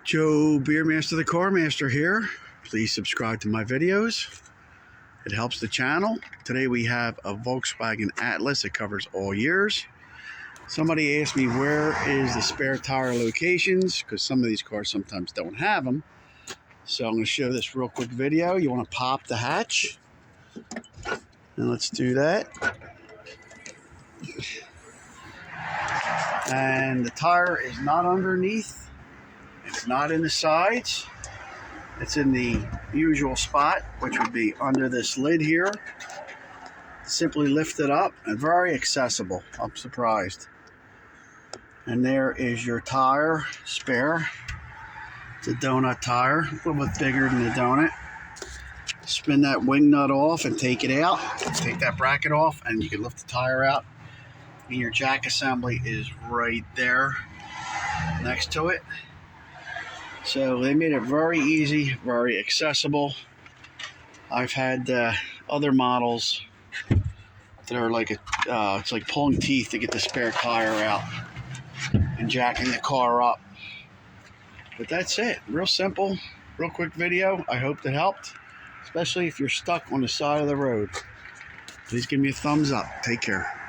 Joe Beermaster the Car Master here. Please subscribe to my videos. It helps the channel. Today we have a Volkswagen Atlas. It covers all years. Somebody asked me where is the spare tire locations, because some of these cars sometimes don't have them. So I'm going to show this real quick video. You want to pop the hatch. And let's do that. And the tire is not underneath. It's not in the sides. It's in the usual spot, which would be under this lid here. Simply lift it up, and very accessible. I'm surprised. And there is your tire, spare. It's a donut tire, a little bit bigger than a donut. Spin that wing nut off and take it out. Take that bracket off, and you can lift the tire out. And your jack assembly is right there next to it. So they made it very easy, very accessible. I've had other models that are like it's like pulling teeth to get the spare tire out and jacking the car up. But that's it. Real simple, real quick video. I hope that helped, especially if you're stuck on the side of the road. Please give me a thumbs up. Take care.